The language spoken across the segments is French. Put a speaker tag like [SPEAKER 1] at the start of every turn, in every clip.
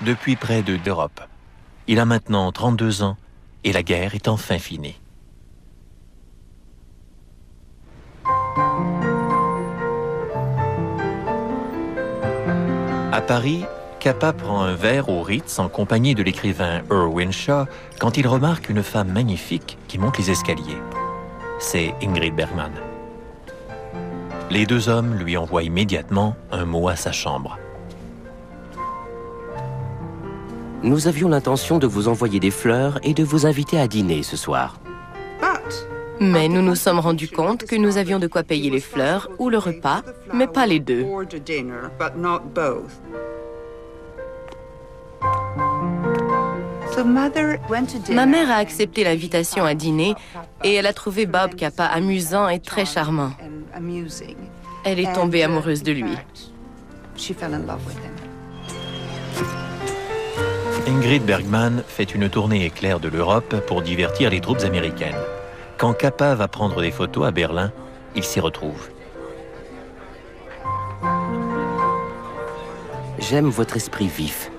[SPEAKER 1] depuis près d'Europe. Il a maintenant 32 ans et la guerre est enfin finie. À Paris, Capa prend un verre au Ritz en compagnie de l'écrivain Irwin Shaw quand il remarque une femme magnifique qui monte les escaliers. C'est Ingrid Bergman. Les deux hommes lui envoient immédiatement un mot à sa chambre.
[SPEAKER 2] Nous avions l'intention de vous envoyer des fleurs et de vous inviter à dîner ce soir.
[SPEAKER 3] Mais nous nous sommes rendus compte que nous avions de quoi payer les fleurs ou le repas, mais pas les deux. Ma mère a accepté l'invitation à dîner et elle a trouvé Bob Capa amusant et très charmant. Elle est tombée amoureuse de lui.
[SPEAKER 1] Ingrid Bergman fait une tournée éclair de l'Europe pour divertir les troupes américaines. Quand Capa va prendre des photos à Berlin, il s'y retrouve.
[SPEAKER 2] J'aime votre esprit vif.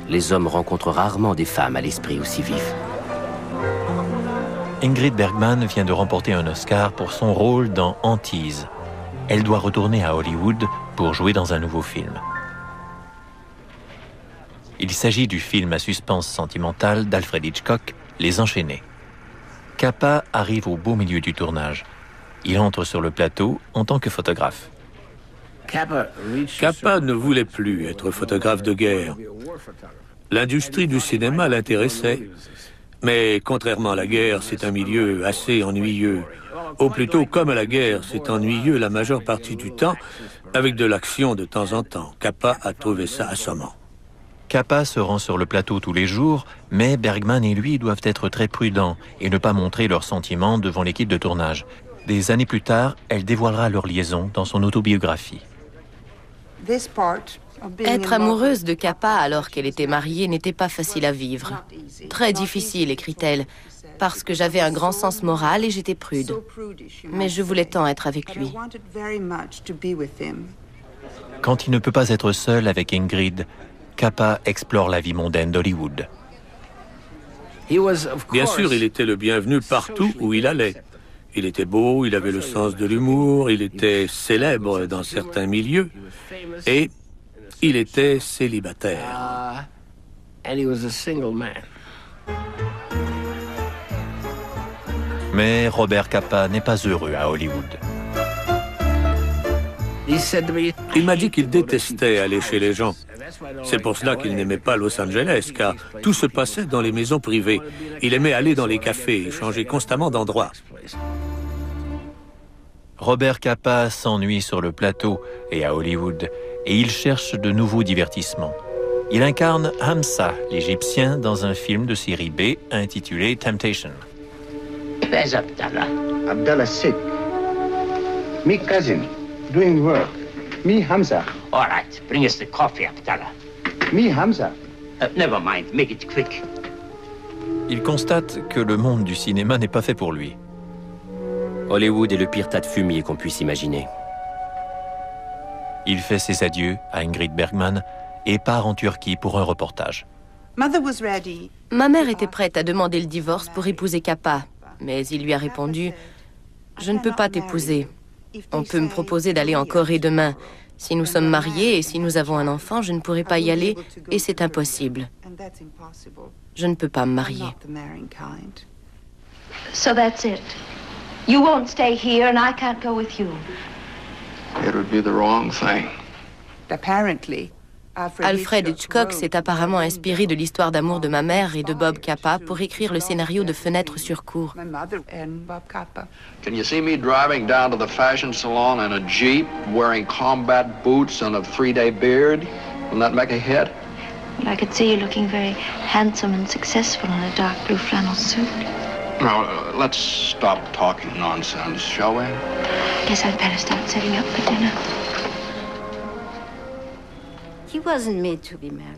[SPEAKER 2] Les hommes rencontrent rarement des femmes à l'esprit aussi vif.
[SPEAKER 1] Ingrid Bergman vient de remporter un Oscar pour son rôle dans Antise. Elle doit retourner à Hollywood pour jouer dans un nouveau film. Il s'agit du film à suspense sentimental d'Alfred Hitchcock, Les Enchaînés. Capa arrive au beau milieu du tournage. Il entre sur le plateau en tant que photographe.
[SPEAKER 4] Capa ne voulait plus être photographe de guerre. L'industrie du cinéma l'intéressait. Mais contrairement à la guerre, c'est un milieu assez ennuyeux. Ou plutôt, comme à la guerre, c'est ennuyeux la majeure partie du temps, avec de l'action de temps en temps. Capa a trouvé ça assommant.
[SPEAKER 1] Capa se rend sur le plateau tous les jours, mais Bergman et lui doivent être très prudents et ne pas montrer leurs sentiments devant l'équipe de tournage. Des années plus tard, elle dévoilera leur liaison dans son autobiographie.
[SPEAKER 3] Être amoureuse de Capa alors qu'elle était mariée n'était pas facile à vivre. Très difficile, écrit-elle, parce que j'avais un grand sens moral et j'étais prude. Mais je voulais tant être avec lui.
[SPEAKER 1] Quand il ne peut pas être seul avec Ingrid, Capa explore la vie mondaine d'Hollywood.
[SPEAKER 4] Bien sûr, il était le bienvenu partout où il allait. Il était beau, il avait le sens de l'humour, il était célèbre dans certains milieux et il était célibataire.
[SPEAKER 1] Mais Robert Capa n'est pas heureux à Hollywood.
[SPEAKER 4] Il m'a dit qu'il détestait aller chez les gens. C'est pour cela qu'il n'aimait pas Los Angeles, car tout se passait dans les maisons privées. Il aimait aller dans les cafés et changer constamment d'endroit.
[SPEAKER 1] Robert Capa s'ennuie sur le plateau et à Hollywood, et il cherche de nouveaux divertissements. Il incarne Hamza, l'Égyptien, dans un film de série B intitulé Temptation.
[SPEAKER 5] Where's Abdallah?
[SPEAKER 6] Abdallah sick. Me cousin, doing work. Me Hamza.
[SPEAKER 5] All right, bring us the coffee, Abdallah.
[SPEAKER 6] Me Hamza.
[SPEAKER 5] Never mind, make it quick.
[SPEAKER 1] Il constate que le monde du cinéma n'est pas fait pour lui.
[SPEAKER 2] Hollywood est le pire tas de fumier qu'on puisse imaginer.
[SPEAKER 1] Il fait ses adieux à Ingrid Bergman et part en Turquie pour un reportage.
[SPEAKER 3] Ma mère était prête à demander le divorce pour épouser Capa, mais il lui a répondu « Je ne peux pas t'épouser. On peut me proposer d'aller en Corée demain. Si nous sommes mariés et si nous avons un enfant, je ne pourrai pas y aller et c'est impossible. Je ne peux pas me marier. »
[SPEAKER 7] So that's it. You won't stay here and I can't go with you.
[SPEAKER 6] It would be the wrong thing.
[SPEAKER 3] Alfred Hitchcock s'est apparemment inspiré de l'histoire d'amour de ma mère et de Bob Capa pour écrire le scénario de Fenêtre sur cour.
[SPEAKER 6] Can you see me driving down to the fashion salon in a Jeep, wearing combat boots and a 3-day beard? Will that make a hit?
[SPEAKER 7] Well, I could see you looking very handsome and successful in a dark blue flannel suit.
[SPEAKER 6] Now, let's stop talking nonsense, shall we?
[SPEAKER 7] Guess I'd better start setting up for dinner.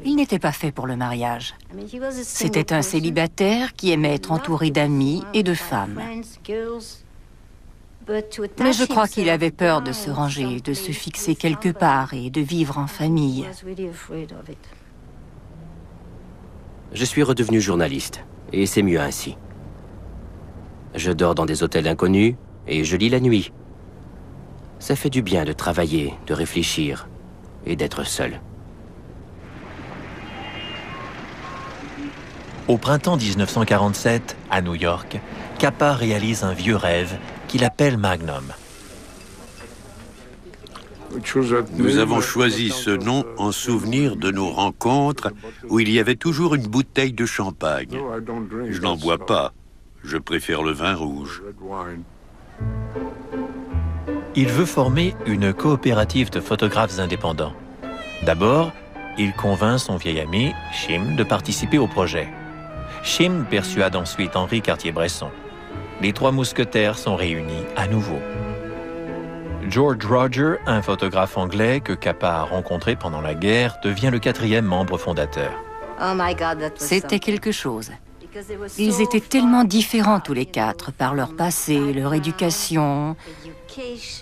[SPEAKER 8] Il n'était pas fait pour le mariage. C'était un célibataire qui aimait être entouré d'amis et de femmes. Mais je crois qu'il avait peur de se ranger, de se fixer quelque part et de vivre en famille.
[SPEAKER 2] Je suis redevenu journaliste, et c'est mieux ainsi. Je dors dans des hôtels inconnus, et je lis la nuit. Ça fait du bien de travailler, de réfléchir, et d'être seul.
[SPEAKER 1] Au printemps 1947, à New York, Capa réalise un vieux rêve qu'il appelle Magnum.
[SPEAKER 9] Nous avons choisi ce nom en souvenir de nos rencontres où il y avait toujours une bouteille de champagne. Je n'en bois pas. Je préfère le vin rouge.
[SPEAKER 1] Il veut former une coopérative de photographes indépendants. D'abord, il convainc son vieil ami, Shim, de participer au projet. Shim persuade ensuite Henri Cartier-Bresson. Les trois mousquetaires sont réunis à nouveau. George Roger, un photographe anglais que Capa a rencontré pendant la guerre, devient le 4e membre fondateur.
[SPEAKER 8] C'était quelque chose. Ils étaient tellement différents tous les quatre, par leur passé, leur éducation,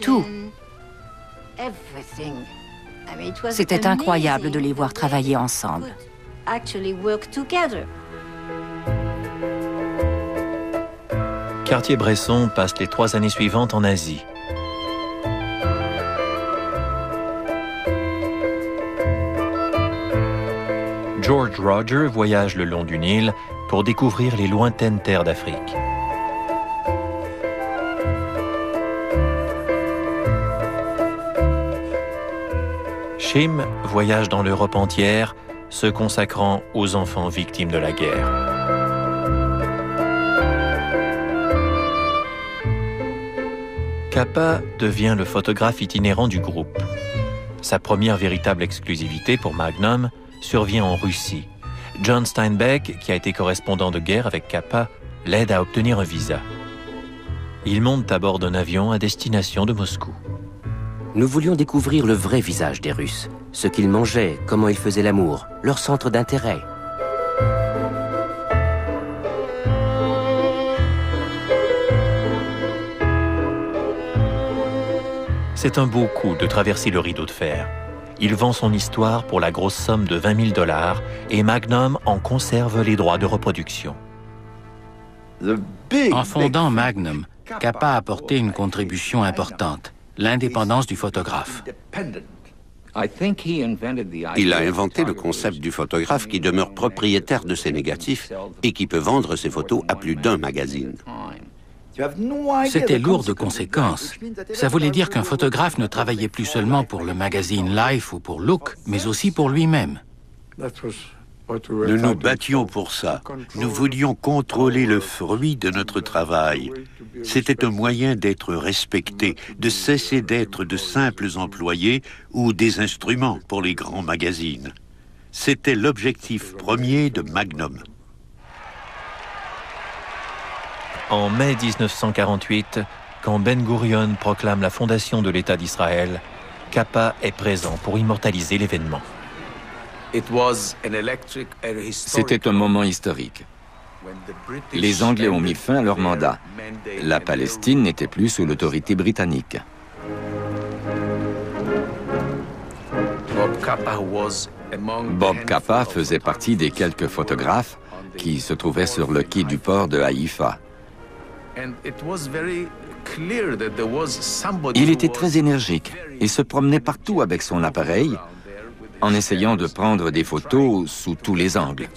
[SPEAKER 8] tout. C'était incroyable de les voir travailler ensemble.
[SPEAKER 1] Cartier-Bresson passe les 3 années suivantes en Asie. George Roger voyage le long du Nil pour découvrir les lointaines terres d'Afrique. Shim voyage dans l'Europe entière, se consacrant aux enfants victimes de la guerre. Capa devient le photographe itinérant du groupe. Sa première véritable exclusivité pour Magnum survient en Russie. John Steinbeck, qui a été correspondant de guerre avec Capa, l'aide à obtenir un visa. Ils montent à bord d'un avion à destination de Moscou.
[SPEAKER 2] Nous voulions découvrir le vrai visage des Russes, ce qu'ils mangeaient, comment ils faisaient l'amour, leur centre d'intérêt.
[SPEAKER 1] C'est un beau coup de traverser le rideau de fer. Il vend son histoire pour la grosse somme de $20 000 et Magnum en conserve les droits de reproduction.
[SPEAKER 10] En fondant Magnum, Capa a apporté une contribution importante, l'indépendance du photographe.
[SPEAKER 9] Il a inventé le concept du photographe qui demeure propriétaire de ses négatifs et qui peut vendre ses photos à plus d'un magazine.
[SPEAKER 10] C'était lourd de conséquences. Ça voulait dire qu'un photographe ne travaillait plus seulement pour le magazine Life ou pour Look, mais aussi pour lui-même.
[SPEAKER 9] Nous nous battions pour ça. Nous voulions contrôler le fruit de notre travail. C'était un moyen d'être respectés, de cesser d'être de simples employés ou des instruments pour les grands magazines. C'était l'objectif premier de Magnum.
[SPEAKER 1] En mai 1948, quand Ben Gurion proclame la fondation de l'État d'Israël, Capa est présent pour immortaliser l'événement.
[SPEAKER 11] C'était un moment historique. Les Anglais ont mis fin à leur mandat. La Palestine n'était plus sous l'autorité britannique. Bob Capa faisait partie des quelques photographes qui se trouvaient sur le quai du port de Haïfa. Il était très énergique et se promenait partout avec son appareil en essayant de prendre des photos sous tous les angles.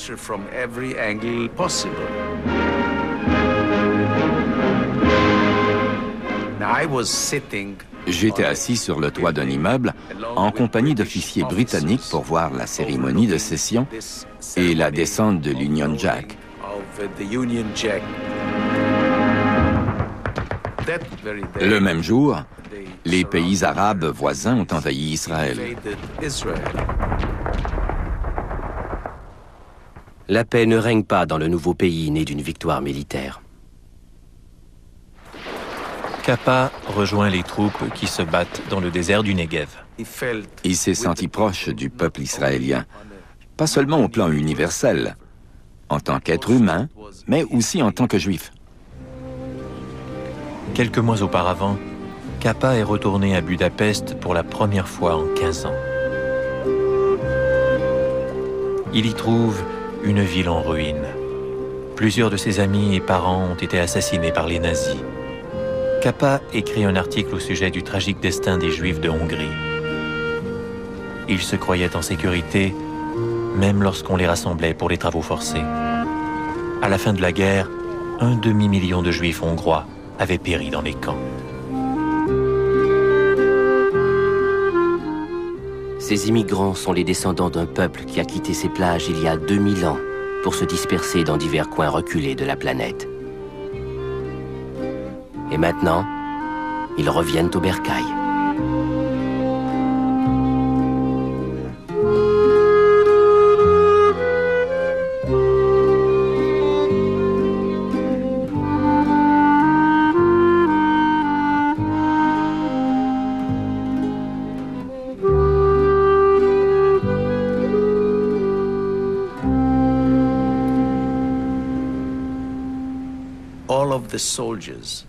[SPEAKER 11] J'étais assis sur le toit d'un immeuble en compagnie d'officiers britanniques pour voir la cérémonie de cession et la descente de l'Union Jack. Le même jour, les pays arabes voisins ont envahi Israël.
[SPEAKER 2] La paix ne règne pas dans le nouveau pays né d'une victoire militaire.
[SPEAKER 1] Capa rejoint les troupes qui se battent dans le désert du Negev.
[SPEAKER 11] Il s'est senti proche du peuple israélien, pas seulement au plan universel, en tant qu'être humain, mais aussi en tant que juif.
[SPEAKER 1] Quelques mois auparavant, Capa est retourné à Budapest pour la première fois en 15 ans. Il y trouve une ville en ruine. Plusieurs de ses amis et parents ont été assassinés par les nazis. Capa écrit un article au sujet du tragique destin des Juifs de Hongrie. Ils se croyaient en sécurité, même lorsqu'on les rassemblait pour les travaux forcés. À la fin de la guerre, 1 demi-million de Juifs hongrois avaient péri dans les camps.
[SPEAKER 2] Ces immigrants sont les descendants d'un peuple qui a quitté ses plages il y a 2000 ans pour se disperser dans divers coins reculés de la planète. Et maintenant, ils reviennent au bercail.
[SPEAKER 12] All of the soldiers